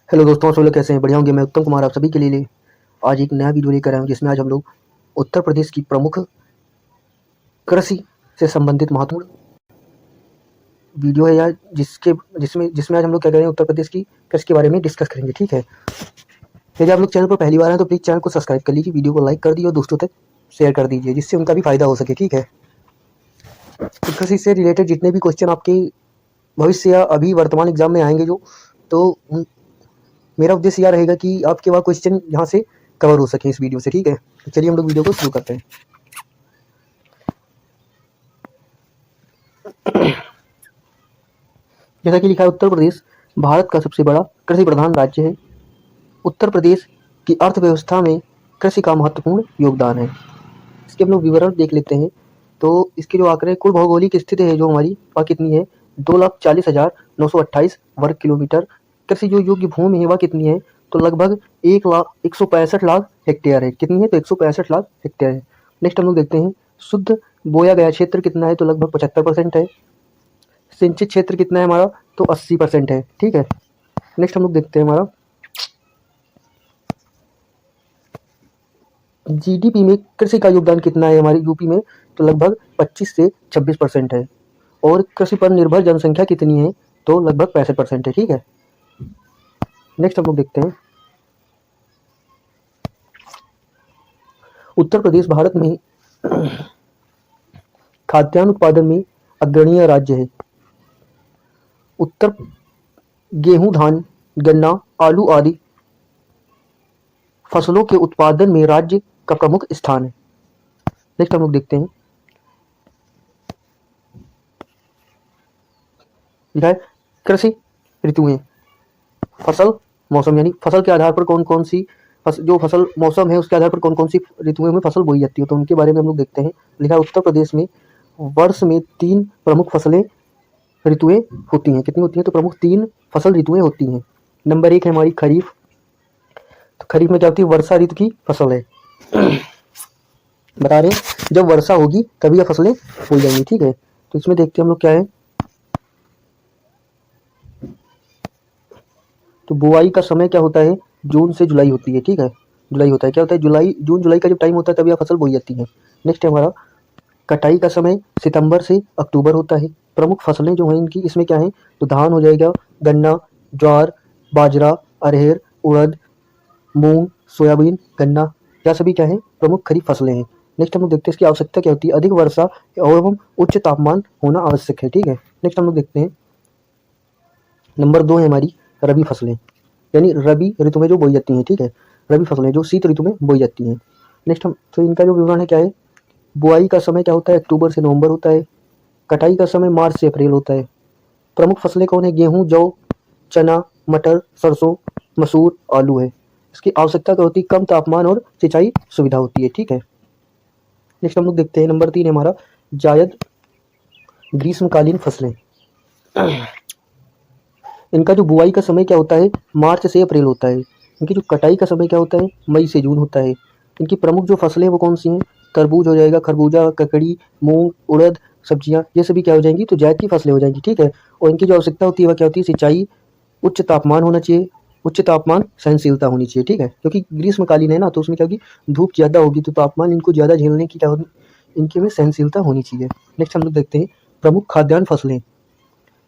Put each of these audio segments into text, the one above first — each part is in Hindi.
हेलो दोस्तों, आप सब लोग कैसे हैं? बढ़िया होंगे। मैं उत्तम कुमार आप सभी के लिए आज एक नया वीडियो लेकर आया हूँ, जिसमें आज हम लोग उत्तर प्रदेश की प्रमुख कृषि से संबंधित महत्वपूर्ण वीडियो है यार, जिसमें आज हम लोग क्या करेंगे, उत्तर प्रदेश की कृषि के बारे में डिस्कस करेंगे। ठीक है, यदि आप लोग चैनल पर पहली बार हैं तो प्लीज़ चैनल को सब्सक्राइब कर लीजिए, वीडियो को लाइक कर दीजिए और दोस्तों तक शेयर कर दीजिए, जिससे उनका भी फायदा हो सके। ठीक है, तो कृषि से रिलेटेड जितने भी क्वेश्चन आपके भविष्य या अभी वर्तमान एग्जाम में आएंगे तो मेरा उद्देश्य यह रहेगा कि आपके वह क्वेश्चन यहाँ से कवर हो सके इस वीडियो से। ठीक है, तो चलिए हम लोग वीडियो को शुरू करते हैं। जैसा कि लिखा है, उत्तर प्रदेश भारत का सबसे बड़ा कृषि प्रधान राज्य है। उत्तर प्रदेश की अर्थव्यवस्था में कृषि का महत्वपूर्ण योगदान है। इसके हम लोग विवरण देख लेते हैं। तो इसके जो आंकड़े, कुल भौगोलिक स्थिति है जो हमारी, वह कितनी है? 2,40,928 वर्ग किलोमीटर। कृषि जो योग्य भूमि है वह कितनी है? तो लगभग 1,65,00,000 हेक्टेयर है। कितनी है? तो 165,00,000 हेक्टेयर है। नेक्स्ट हम लोग देखते हैं, शुद्ध बोया गया क्षेत्र कितना है? तो लगभग 75% है। सिंचित क्षेत्र कितना है हमारा? तो 80% है। ठीक है, नेक्स्ट हम लोग देखते हैं हमारा जीडीपी में कृषि का योगदान कितना है हमारी यूपी में? तो लगभग 25 से 26% है। और कृषि पर निर्भर जनसंख्या कितनी है? तो लगभग 65% है। ठीक है, नेक्स्ट हम लोग देखते हैं, उत्तर प्रदेश भारत में खाद्यान्न उत्पादन में अग्रणीय राज्य है। उत्तर गेहूं, धान, गन्ना, आलू आदि फसलों के उत्पादन में राज्य का प्रमुख स्थान है। नेक्स्ट हम लोग देखते हैं, लिखा है कृषि ऋतुएं, फसल मौसम, यानी फसल के आधार पर कौन कौन सी जो फसल मौसम है उसके आधार पर कौन कौन सी ऋतुओं में फसल बोई जाती है, तो उनके बारे में हम लोग देखते हैं। लिखा है उत्तर प्रदेश में वर्ष में 3 प्रमुख फसलें ऋतुएं होती हैं। कितनी होती हैं? तो प्रमुख 3 फसल ऋतुएं होती हैं। नंबर 1 है हमारी खरीफ। तो खरीफ में क्या होती है? वर्षा ऋतु की फसल है। बता रहे हैं जब वर्षा होगी तभी यह फसलें बोई जाएंगी। ठीक है, तो इसमें देखते हैं हम लोग क्या है। तो बुआई का समय क्या होता है? जून से जुलाई होती है। ठीक है, जुलाई होता है। क्या होता है? जुलाई, जून जुलाई का जब टाइम होता है तभी यह फसल बोई जाती है। नेक्स्ट है हमारा कटाई का समय सितंबर से अक्टूबर होता है। प्रमुख फसलें जो हैं इनकी, इसमें क्या है? तो धान हो जाएगा, गन्ना, ज्वार, बाजरा, अरहर, उड़द, मूंग, सोयाबीन, गन्ना, यह सभी क्या है? प्रमुख खरीफ फसलें हैं। नेक्स्ट हम लोग देखते हैं इसकी आवश्यकता क्या होती है। अधिक वर्षा एवं उच्च तापमान होना आवश्यक है। ठीक है, नेक्स्ट हम लोग देखते हैं, नंबर 2 है हमारी रबी फसलें, यानी रबी ऋतु में जो बोई जाती हैं। ठीक है, रबी फसलें जो शीत ऋतु में बोई जाती हैं। नेक्स्ट हम, तो इनका जो विवरण है क्या है? बुआई का समय क्या होता है? अक्टूबर से नवंबर होता है। कटाई का समय मार्च से अप्रैल होता है। प्रमुख फसलें कौन है? गेहूं, जौ, चना, मटर, सरसों, मसूर, आलू है। इसकी आवश्यकता क्या होती है? कम तापमान और सिंचाई सुविधा होती है। ठीक है, नेक्स्ट हम लोग देखते हैं, नंबर 3 है हमारा जायद ग्रीष्मकालीन फसलें। इनका जो बुआई का समय क्या होता है? मार्च से अप्रैल होता है। इनकी जो कटाई का समय क्या होता है? मई से जून होता है। इनकी प्रमुख जो फसलें हैं वो कौन सी हैं? तरबूज हो जाएगा, खरबूजा, ककड़ी, मूंग, उड़द, सब्जियां, ये सभी क्या हो जाएंगी? तो जायद की फसलें हो जाएंगी। ठीक है, और इनकी जो आवश्यकता होती है वह क्या होती है? सिंचाई, उच्च तापमान होना चाहिए, उच्च तापमान सहनशीलता होनी चाहिए। ठीक है, क्योंकि ग्रीष्मकालीन है ना, तो उसमें क्या होगी? धूप ज़्यादा होगी, तो तापमान इनको ज़्यादा झेलने की क्या होगी? इनके में सहनशीलता होनी चाहिए। नेक्स्ट हम लोग देखते हैं प्रमुख खाद्यान्न फसलें।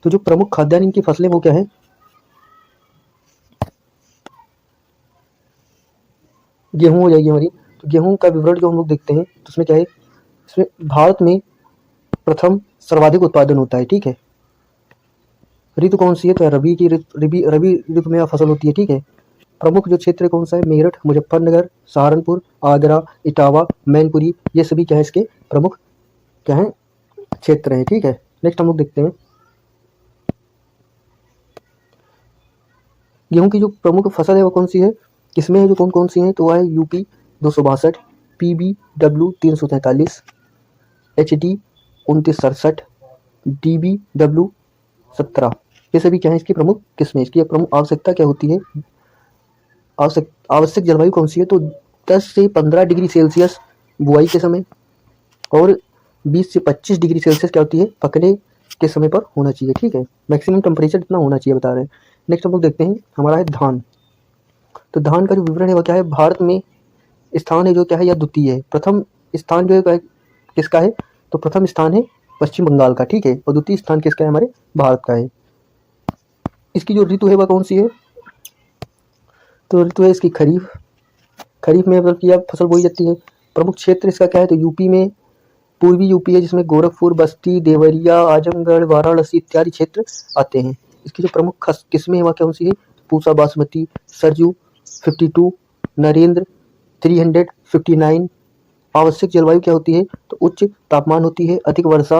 तो जो प्रमुख खाद्यान्न इनकी फसलें वो क्या है? गेहूँ हो जाएगी हमारी। तो गेहूँ का विवरण जो हम लोग देखते हैं तो उसमें क्या है? इसमें भारत में प्रथम सर्वाधिक उत्पादन होता है। ठीक है, ऋतु कौन सी है? तो रबी ऋतु में यह फसल होती है। ठीक है, प्रमुख जो क्षेत्र कौन सा है? मेरठ, मुजफ्फरनगर, सहारनपुर, आगरा, इटावा, मैनपुरी, ये सभी क्या है? इसके प्रमुख क्या है? क्षेत्र हैं। ठीक है, नेक्स्ट हम लोग देखते हैं, गेहूं की जो प्रमुख फसल है वो कौन सी है? किसमें है? जो कौन कौन सी है? तो वह है यूपी 262, PBW 343, HD 2967, DBW 17, ये सभी क्या है? इसकी प्रमुख किस्में। इसकी प्रमुख आवश्यकता क्या होती है? आवश्यक जलवायु कौन सी है? तो 10 से 15 डिग्री सेल्सियस बुआई के समय और 20 से 25 डिग्री सेल्सियस क्या होती है? पकने के समय पर होना चाहिए। ठीक है, मैक्सिमम टेम्परेचर इतना होना चाहिए बता रहे हैं। नेक्स्ट हम लोग देखते हैं, हमारा है धान। तो धान का जो विवरण है वह क्या है, भारत में स्थान है जो क्या है या द्वितीय है। प्रथम स्थान जो है किसका है, तो प्रथम स्थान है पश्चिम बंगाल का, ठीक है, और द्वितीय स्थान किसका है, हमारे भारत का है। इसकी जो ऋतु है वह कौन सी है, तो ऋतु है इसकी खरीफ। खरीफ में मतलब कि अब फसल बोई जाती है। प्रमुख क्षेत्र इसका क्या है, तो यूपी में पूर्वी यूपी है, जिसमें गोरखपुर, बस्ती, देवरिया, आजमगढ़, वाराणसी इत्यादि क्षेत्र आते हैं। इसकी जो प्रमुख किस्में हैं वह कौन सी है, पूसा बासमती, सरजू 52, नरेंद्र 359। आवश्यक जलवायु क्या होती है, तो उच्च तापमान होती है, अधिक वर्षा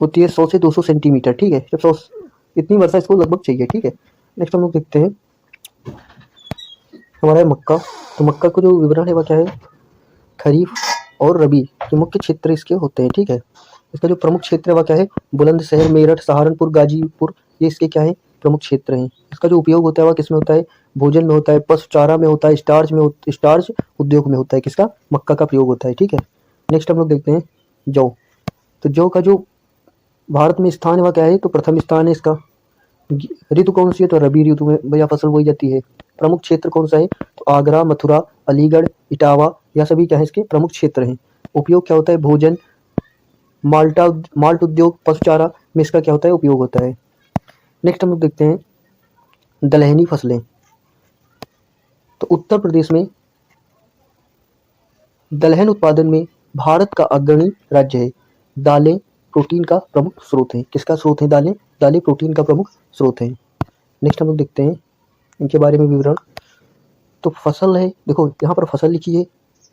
होती है 100 से 200 सेंटीमीटर, ठीक है, जब 100 इतनी वर्षा इसको लगभग चाहिए, ठीक है। नेक्स्ट हम लोग देखते हैं हमारा है मक्का। तो मक्का को जो विवरण है वह क्या है, खरीफ और रबी के मुख्य क्षेत्र इसके होते हैं, ठीक है। इसका जो प्रमुख क्षेत्र है वह क्या है, बुलंदशहर, मेरठ, सहारनपुर, गाजीपुर, ये इसके क्या है, प्रमुख क्षेत्र हैं। इसका जो उपयोग होता है वह किसमें होता है, भोजन में होता है, पशु चारा में होता है, स्टार्च उद्योग में होता है, किसका, मक्का का प्रयोग होता है, ठीक है। नेक्स्ट हम लोग देखते हैं जौ। तो जौ का जो भारत में स्थान है वह क्या है, तो प्रथम स्थान है इसका। ऋतु कौन सी है, तो रबी ऋतु में भैया फसल बोई जाती है। प्रमुख क्षेत्र कौन सा है, तो आगरा, मथुरा, अलीगढ़, इटावा, यह सभी क्या है इसके प्रमुख क्षेत्र हैं। उपयोग क्या होता है, भोजन, माल्ट उद्योग, पशु चारा में इसका क्या होता है, उपयोग होता है। नेक्स्ट हम लोग देखते हैं दलहनी फसलें। तो उत्तर प्रदेश में दलहन उत्पादन में भारत का अग्रणी राज्य है। दालें प्रोटीन का प्रमुख स्रोत है, किसका स्रोत है, दालें प्रोटीन का प्रमुख स्रोत है। नेक्स्ट हम लोग देखते हैं इनके बारे में विवरण। तो फसल है, देखो यहाँ पर फसल लिखी है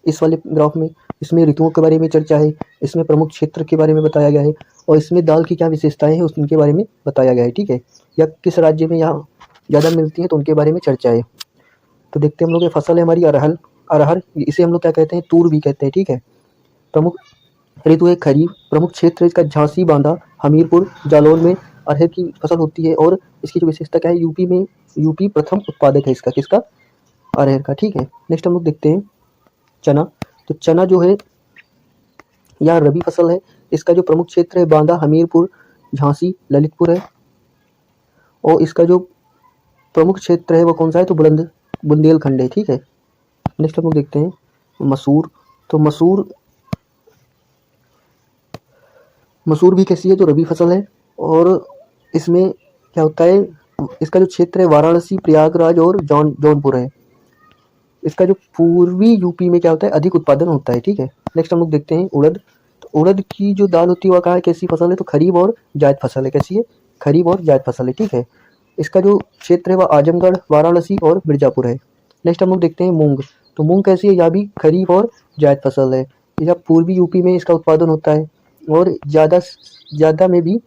इस वाले ग्राफ में, इसमें ऋतुओं के बारे में चर्चा है, इसमें प्रमुख क्षेत्र के बारे में बताया गया है, और इसमें दाल की क्या विशेषताएं हैं उनके बारे में बताया गया है, ठीक है, या किस राज्य में यहाँ ज़्यादा मिलती है तो उनके बारे में चर्चा है। तो देखते हैं हम लोग, ये फसल है हमारी अरहर, इसे हम लोग क्या कहते हैं, तूर भी कहते हैं, ठीक है। प्रमुख ऋतु है खरीफ, प्रमुख क्षेत्र इसका झांसी, बांदा, हमीरपुर, जालौन में अरहर की फसल होती है, और इसकी जो विशेषता क्या है, यूपी प्रथम उत्पादक है इसका, किसका, अरहर का, ठीक है। नेक्स्ट हम लोग देखते हैं चना। तो चना जो है यह रबी फसल है, इसका जो प्रमुख क्षेत्र है बांदा, हमीरपुर, झांसी, ललितपुर है, और इसका जो प्रमुख क्षेत्र है वो कौन सा है, तो बुंदेलखंड है, ठीक है। नेक्स्ट हम लोग देखते हैं मसूर। तो मसूर भी कैसी है, तो रबी फसल है, और इसमें क्या होता है, इसका जो क्षेत्र है वाराणसी, प्रयागराज और जौनपुर है। इसका जो पूर्वी यूपी में क्या होता है, अधिक उत्पादन होता है, ठीक है। नेक्स्ट हम लोग देखते हैं उड़द। तो उड़द की जो दाल होती है वह कहाँ है, कैसी फसल है, तो खरीफ और जायद फसल है, कैसी है, खरीफ और जायद फसल है, ठीक है। इसका जो क्षेत्र है वह आजमगढ़, वाराणसी और मिर्जापुर है। नेक्स्ट हम लोग देखते हैं मूंग। तो मूंग कैसी है, यह भी खरीफ और जायद फसल है, यह पूर्वी यूपी में इसका उत्पादन होता है, और ज़्यादा में भी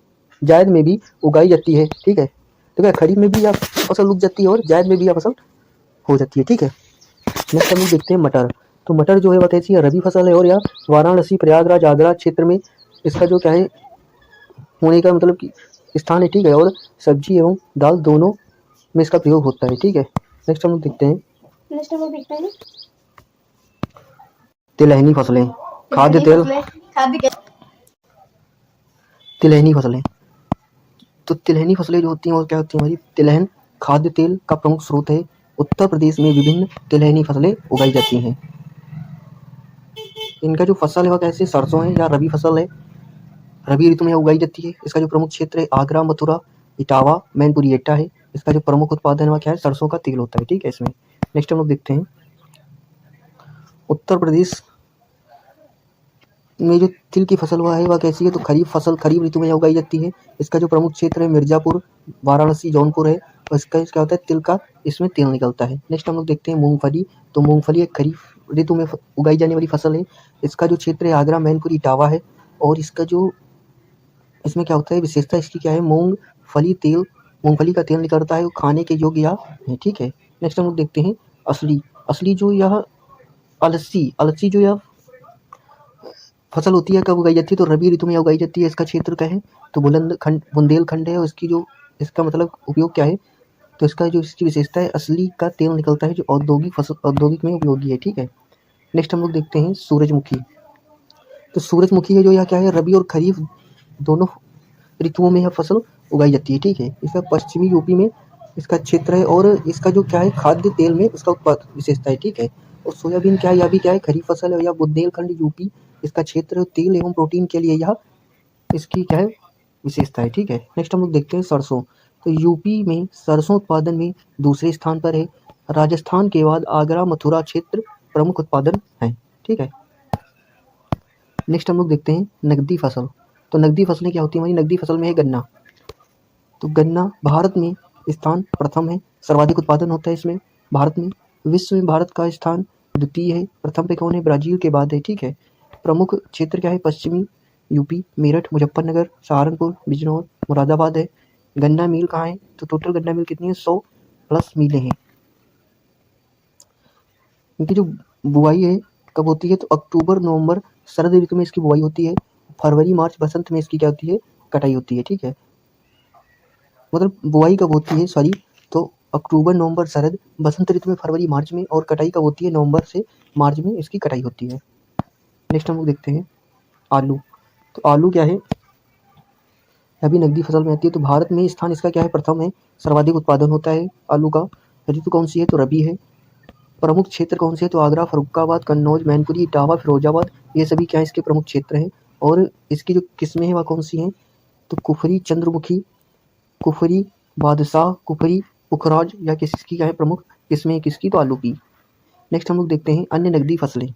जायद में भी उगाई जाती है, ठीक है। तो क्या खरीफ में भी यह फसल उग जाती है और जायद में भी यह फसल हो जाती है, ठीक है। नेक्स्ट हम लोग देखते हैं मटर। तो मटर जो है वह कैसी है, रबी फसल है, और यह वाराणसी, प्रयागराज, आगरा क्षेत्र में इसका जो क्या है होने का मतलब कि स्थान है, ठीक है, और सब्जी एवं दाल दोनों में इसका प्रयोग होता है, ठीक है। नेक्स्ट हम लोग देखते हैं तिलहनी फसलें, खाद्य तेल, तिलहनी फसलें। तो तिलहनी फसलें जो होती हैं वो क्या होती हैं हमारी, तिलहन खाद्य तेल का प्रमुख स्रोत है। उत्तर प्रदेश में विभिन्न तिलहनी फसलें उगाई जाती हैं। इनका जो फसल है वह कैसे, सरसों है या रबी फसल है, रबी ऋतु में उगाई जाती है। इसका जो प्रमुख क्षेत्र है आगरा, मथुरा, इटावा, मैनपुरी एटा है। इसका जो प्रमुख उत्पादन है क्या है, सरसों का तेल होता है, ठीक है इसमें। नेक्स्ट हम लोग देखते हैं उत्तर प्रदेश में जो तिल की फसल हुआ है वह कैसी है, तो खरीफ फसल खरीफ ऋतु में उगाई जाती है। इसका जो प्रमुख क्षेत्र है मिर्जापुर, वाराणसी, जौनपुर है, और इसका क्या होता है, तिल का इसमें तेल निकलता है। नेक्स्ट हम लोग देखते हैं मूंगफली। तो मूंगफली एक खरीफ ऋतु में उगाई जाने वाली फसल है। इसका जो क्षेत्र है आगरा, मैनपुरी, इटावा है, और इसका जो इसमें क्या होता है, विशेषता इसकी क्या है, मूंगफली का तेल निकलता है, वो खाने के योग्य है, ठीक है। नेक्स्ट हम लोग देखते हैं असली जो यह अलसी जो यह फसल होती है कब उगाई जाती है, तो रबी ऋतु में उगाई जाती है। इसका क्षेत्र क्या है, तो बुंदेलखंड है, और इसका मतलब उपयोग क्या है, तो इसकी विशेषता है असली का तेल निकलता है, जो औद्योगिक में उपयोगी है, ठीक है। नेक्स्ट हम लोग देखते हैं सूरजमुखी। तो सूरजमुखी है जो यह क्या है, रबी और खरीफ दोनों ऋतुओं में यह फसल उगाई जाती है, ठीक है। इसका पश्चिमी यूपी में इसका क्षेत्र है और इसका जो क्या है खाद्य तेल में इसका उत्पाद विशेषता है, ठीक है। और सोयाबीन क्या है, यह भी क्या है खरीफ फसल है, या बुंदेलखंड यूपी इसका क्षेत्र तेल एवं प्रोटीन के लिए यह इसकी क्या है विशेषता है, ठीक है। नेक्स्ट हम लोग देखते हैं सरसों। तो यूपी में सरसों उत्पादन में दूसरे स्थान पर है। राजस्थान के बाद आगरा मथुरा क्षेत्र प्रमुख उत्पादन है, ठीक है। नेक्स्ट हम लोग देखते हैं नकदी फसल। तो नकदी फसलें क्या होती है हमारी, नकदी फसल में है गन्ना। तो गन्ना भारत में स्थान प्रथम है, सर्वाधिक उत्पादन होता है इसमें भारत में। विश्व में भारत का स्थान द्वितीय है, प्रथम पे कौन है, ब्राजील के बाद है, ठीक है। प्रमुख क्षेत्र क्या है, पश्चिमी यूपी, मेरठ, मुजफ्फरनगर, सहारनपुर, बिजनौर, मुरादाबाद है। गन्ना मिल कहाँ है, तो टोटल गन्ना मिल कितनी है, 100+ मिलें हैं। इनकी जो बुआई है कब होती है, तो अक्टूबर नवंबर शरद ऋतु में इसकी बुआई होती है। फरवरी मार्च बसंत में इसकी क्या होती है, कटाई होती है, ठीक है। मतलब बुआई कब होती है, सॉरी, तो अक्टूबर नवंबर शरद, बसंत ऋतु में फरवरी मार्च में, और कटाई कब होती है, नवंबर से मार्च में इसकी कटाई होती है। नेक्स्ट हम लोग देखते हैं आलू। तो आलू क्या है, अभी नकदी फसल में आती है। तो भारत में स्थान इसका क्या है, प्रथम है, सर्वाधिक उत्पादन होता है आलू का। ऋतु कौन सी है, तो रबी है। प्रमुख क्षेत्र कौन से है, तो आगरा, फरुखाबाद, कन्नौज, मैनपुरी, इटावा, फिरोजाबाद, ये सभी क्या है इसके प्रमुख क्षेत्र हैं। और इसकी जो किस्में हैं वह कौन सी हैं, तो कुफरी, चंद्रमुखी, कुफरी, बादशाह, कुफरी, पुखराज, या किसकी क्या है प्रमुख किस्में किसकी, तो आलू की। नेक्स्ट हम लोग देखते हैं अन्य नकदी फसलें।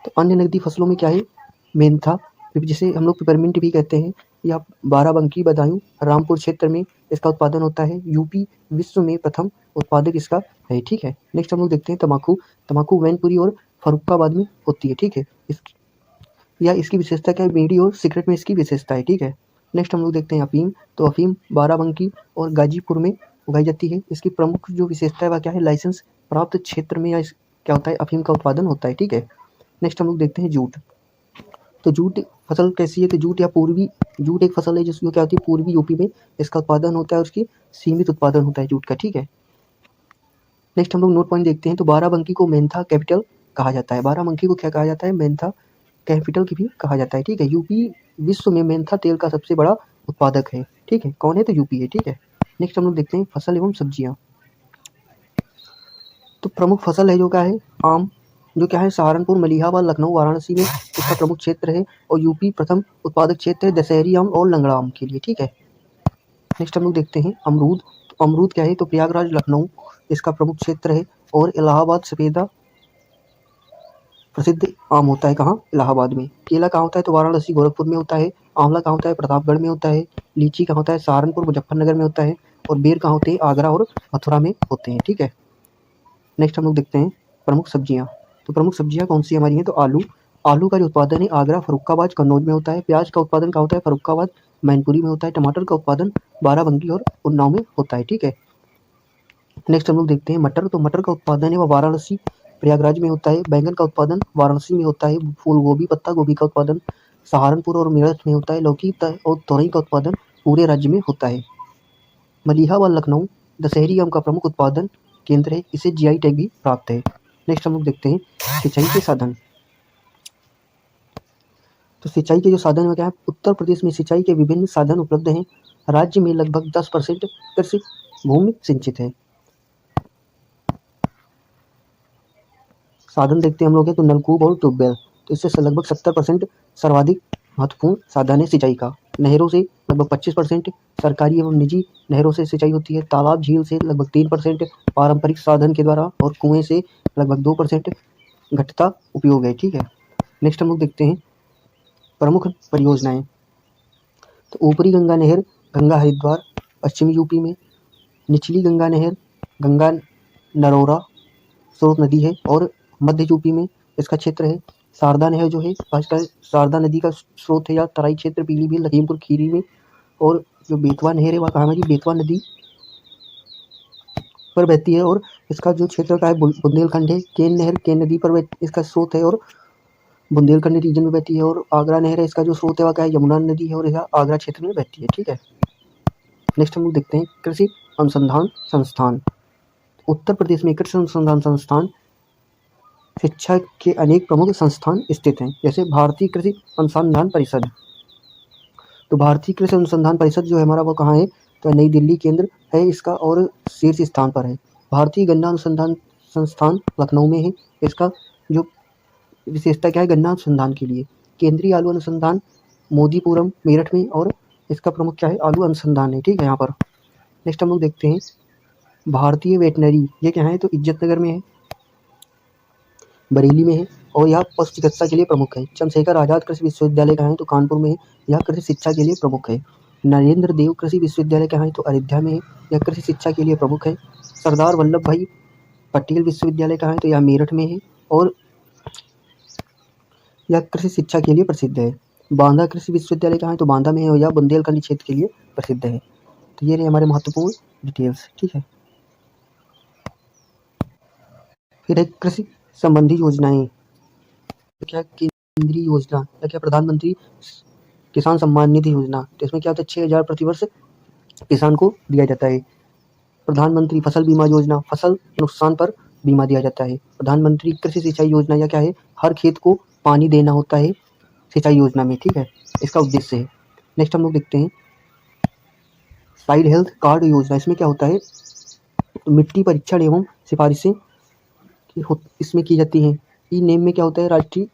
तो अन्य नकदी फसलों में क्या है, मेंथा, जिसे हम लोग पिपरमिंट भी कहते हैं, या बाराबंकी, बदायूं, रामपुर क्षेत्र में इसका उत्पादन होता है। यूपी विश्व में प्रथम उत्पादक इसका है, ठीक है। नेक्स्ट हम लोग देखते हैं तम्बाकू। तम्बाकू मैनपुरी और फर्रुखाबाद में होती है, ठीक है। या इसकी विशेषता क्या है, बीड़ी और सिगरेट में इसकी विशेषता है, ठीक है। नेक्स्ट हम लोग देखते हैं अफीम। तो अफीम बाराबंकी और गाजीपुर में उगाई जाती है। इसकी प्रमुख जो विशेषता है वह क्या है, लाइसेंस प्राप्त क्षेत्र में या क्या होता है, अफीम का उत्पादन होता है, ठीक है। नेक्स्ट हम लोग देखते हैं जूट। तो जूट फसल कैसी है, तो जूट या पूर्वी जूट एक फसल है जिसमें क्या होती है, पूर्वी यूपी में इसका उत्पादन होता है और उसकी सीमित उत्पादन होता है जूट का, ठीक है। नेक्स्ट हम लोग नोट पॉइंट देखते हैं। तो बाराबंकी को मेंथा कैपिटल कहा जाता है। बाराबंकी को क्या कहा जाता है, मेंथा कैपिटल की भी कहा जाता है, ठीक है। यूपी विश्व में मेंथा तेल का सबसे बड़ा उत्पादक है, ठीक है। कौन है, तो यूपी है, ठीक है। नेक्स्ट हम लोग देखते हैं फसल एवं सब्जियां। तो प्रमुख फसल है जो क्या है, आम, जो क्या है सहारनपुर, मलिहाबाद, लखनऊ, वाराणसी में इसका प्रमुख क्षेत्र है। और यूपी प्रथम उत्पादक क्षेत्र है दशहरी आम और लंगड़ा आम के लिए, ठीक है। नेक्स्ट हम लोग देखते हैं अमरूद। तो अमरूद क्या है, तो प्रयागराज, लखनऊ इसका प्रमुख क्षेत्र है। और इलाहाबाद सफेदा प्रसिद्ध आम होता है कहाँ, इलाहाबाद में। केला कहाँ होता है, तो वाराणसी, गोरखपुर में होता है। आंवला कहाँ होता है, प्रतापगढ़ में होता है। लीची कहाँ होता है, सहारनपुर, मुजफ्फरनगर में होता है। और बेर कहाँ होते हैं, आगरा और मथुरा में होते हैं, ठीक है। नेक्स्ट हम लोग देखते हैं प्रमुख सब्जियां। तो प्रमुख सब्जियां कौन सी हमारी हैं, तो आलू। आलू का जो उत्पादन है आगरा, फर्रुखाबाद, कन्नौज में होता है। प्याज का उत्पादन कहाँ होता है, फर्रुखाबाद, मैनपुरी में होता है। टमाटर का उत्पादन बाराबंकी और उन्नाव में होता है, ठीक है। नेक्स्ट हम लोग देखते हैं मटर। तो मटर का उत्पादन है वह वाराणसी, प्रयागराज में होता है। बैंगन का उत्पादन वाराणसी में होता है। फूल गोभी, पत्ता गोभी का उत्पादन सहारनपुर और मेरठ में होता है। लौकी और तोरई का उत्पादन पूरे राज्य में होता है। मलिहा व लखनऊ दशहरी आम का प्रमुख उत्पादन केंद्र है, इसे जीआई टैग भी प्राप्त है। नेक्स्ट हम लोग देखते हैं सिंचाई के साधन। तो सिंचाई के जो साधन है क्या है, उत्तर प्रदेश में सिंचाई के विभिन्न साधन उपलब्ध हैं। राज्य में लगभग 10% कृषि भूमि सिंचित है। साधन देखते हैं हम लोग हैं, तो नलकूप और ट्यूबवेल। तो इससे लगभग 70% सर्वाधिक महत्वपूर्ण साधन है सिंचाई का। नहरों से लगभग 25%, सरकारी एवं निजी नहरों से सिंचाई होती है। तालाब झील से लगभग 3%, पारंपरिक साधन के द्वारा और कुएं से लगभग 2% घटता उपयोग है, ठीक है। नेक्स्ट हम लोग देखते हैं प्रमुख परियोजनाएं। तो ऊपरी गंगा नहर गंगा हरिद्वार पश्चिमी यूपी में। निचली गंगा नहर गंगा नरोरा स्रोत नदी है और मध्य यूपी में इसका क्षेत्र है। शारदा नहर जो है आजकल शारदा नदी का स्रोत है या तराई क्षेत्र पीलीभीत, लखीमपुर खीरी में। और जो बेतवा नहर है वह कहाँ है, बेतवा नदी पर बहती है और इसका जो क्षेत्र का है बुंदेलखंड है। केन नहर केन नदी पर इसका स्रोत है और बुंदेलखंड रीजन में बहती है। और आगरा नहर है, इसका जो स्रोत है वह क्या है, यमुना नदी है और यह आगरा क्षेत्र में बहती है, ठीक है। नेक्स्ट हम लोग देखते हैं कृषि अनुसंधान संस्थान। उत्तर प्रदेश में कृषि अनुसंधान संस्थान शिक्षा के अनेक प्रमुख संस्थान स्थित हैं, जैसे भारतीय कृषि अनुसंधान परिषद। तो भारतीय कृषि अनुसंधान परिषद जो है हमारा वो कहाँ है, तो नई दिल्ली केंद्र है इसका और शीर्ष स्थान पर है। भारतीय गन्ना अनुसंधान संस्थान लखनऊ में है। इसका जो विशेषता क्या है गन्ना अनुसंधान के लिए। केंद्रीय आलू अनुसंधान मोदीपुरम मेरठ में और इसका प्रमुख क्या है आलू अनुसंधान है, ठीक है। यहाँ पर नेक्स्ट हम लोग देखते हैं भारतीय वेटनरी, ये क्या है तो इज्जतनगर में है, बरेली में है और यह पशु चिकित्सा के लिए प्रमुख है। चंद्रशेखर आजाद कृषि विश्वविद्यालय कहाँ है तो कानपुर में है, यह कृषि शिक्षा के लिए प्रमुख है। नरेंद्र देव कृषि विश्वविद्यालय कहाँ है तो अयोध्या में है, यह कृषि शिक्षा के लिए प्रमुख है। सरदार वल्लभ भाई पटेल विश्वविद्यालय कहाँ है तो यह मेरठ में है और यह कृषि शिक्षा के लिए प्रसिद्ध है। बांदा कृषि विश्वविद्यालय कहाँ है तो बांदा में है और यह बुंदेलखंडी क्षेत्र के लिए प्रसिद्ध है। तो ये रहे हमारे महत्वपूर्ण डिटेल्स, ठीक है। फिर एक कृषि संबंधी योजनाएं, क्या केंद्रीय योजना या क्या प्रधानमंत्री किसान सम्मान निधि योजना, तो इसमें क्या होता है 6,000 प्रतिवर्ष किसान को दिया जाता है। प्रधानमंत्री फसल बीमा योजना, फसल नुकसान पर बीमा दिया जाता है। प्रधानमंत्री कृषि सिंचाई योजना, या क्या है हर खेत को पानी देना होता है सिंचाई योजना में, ठीक है, इसका उद्देश्य है। नेक्स्ट हम लोग देखते हैं साइल हेल्थ कार्ड योजना, इसमें क्या होता है मिट्टी परीक्षण एवं सिफारिशें इसमें की जाती हैं। ई नेम में क्या होता है राष्ट्रीय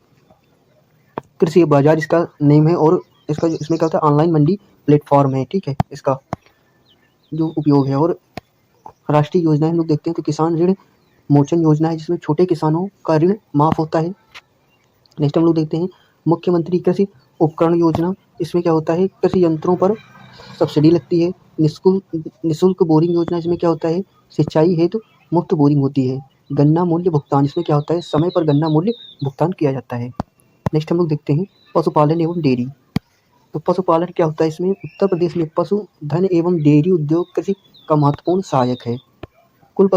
कृषि बाजार इसका नेम है और इसका इसमें क्या होता है ऑनलाइन मंडी प्लेटफॉर्म है, ठीक है, इसका जो उपयोग है। और राष्ट्रीय योजनाएं हम लोग देखते हैं तो किसान ऋण मोचन योजना है जिसमें छोटे किसानों का ऋण माफ होता है। नेक्स्ट हम लोग देखते हैं मुख्यमंत्री कृषि उपकरण योजना, इसमें क्या होता है कृषि यंत्रों पर सब्सिडी लगती है। निःशुल्क बोरिंग योजना, इसमें क्या होता है सिंचाई हेतु मुफ्त बोरिंग होती है। गन्ना मूल्य भुगतान, इसमें क्या होता है समय पर गन्ना मूल्य भुगतान किया जाता है। नेक्स्ट हम लोग देखते हैं पशुपालन एवं डेयरी, तो पशुपालन क्या होता है इसमें उत्तर प्रदेश में पशुधन एवं डेयरी उद्योग कृषि का महत्वपूर्ण सहायक है। कुल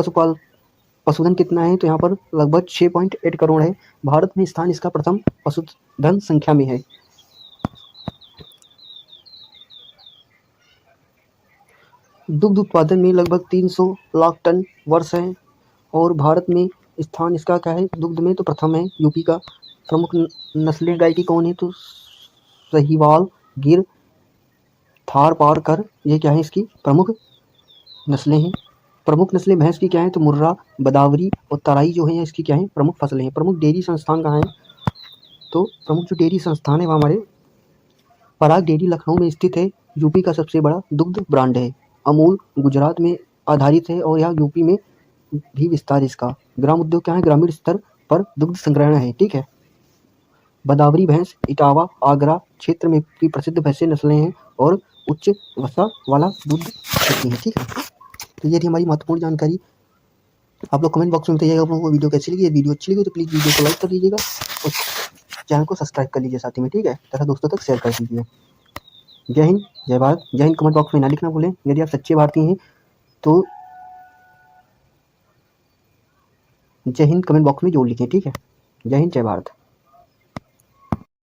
पशुधन कितना है तो यहाँ पर लगभग 6.8 करोड़ है। भारत में स्थान इसका प्रथम पशुधन संख्या में है। दुग्ध उत्पादन में लगभग 300 लाख टन वर्ष है और भारत में स्थान इसका क्या है दुग्ध में तो प्रथम है। यूपी का प्रमुख नस्लें गाय की कौन है तो साहिवाल, गिर, थार पारकर, ये क्या है इसकी प्रमुख नस्लें हैं। प्रमुख नस्लें भैंस की क्या है तो मुर्रा, बदावरी और तराई जो है इसकी क्या है प्रमुख फसलें हैं। प्रमुख डेयरी संस्थान कहाँ है तो प्रमुख जो डेयरी संस्थान है वह हमारे पराग डेयरी लखनऊ में स्थित है। यूपी का सबसे बड़ा दुग्ध ब्रांड है। अमूल गुजरात में आधारित है और यह यूपी में भी विस्तार इसका। ग्राम उद्योग क्या है ग्रामीण स्तर पर दुग्ध संग्रहण है, ठीक है। बदावरी भैंस इटावा आगरा क्षेत्र में की प्रसिद्ध भैंसे नस्लें हैं और उच्च वसा वाला दूध देती हैं, ठीक है। तो ये थी हमारी महत्वपूर्ण जानकारी। आप लोग कमेंट बॉक्स में बताइएगा आप लोगों को वीडियो कैसी लगी। वीडियो अच्छी लगी तो प्लीज़ वीडियो को लाइक कर दीजिएगा और चैनल को सब्सक्राइब कर लीजिए साथ ही में, ठीक है, तथा दोस्तों तक शेयर कर दीजिए। जय हिंद जय भारत। जय हिंद कमेंट बॉक्स में ना लिखना भूलें। यदि आप सच्चे भारतीय हैं तो जय हिंद कमेंट बॉक्स में जोड़ लिखें, ठीक है। जय हिंद जय भारत।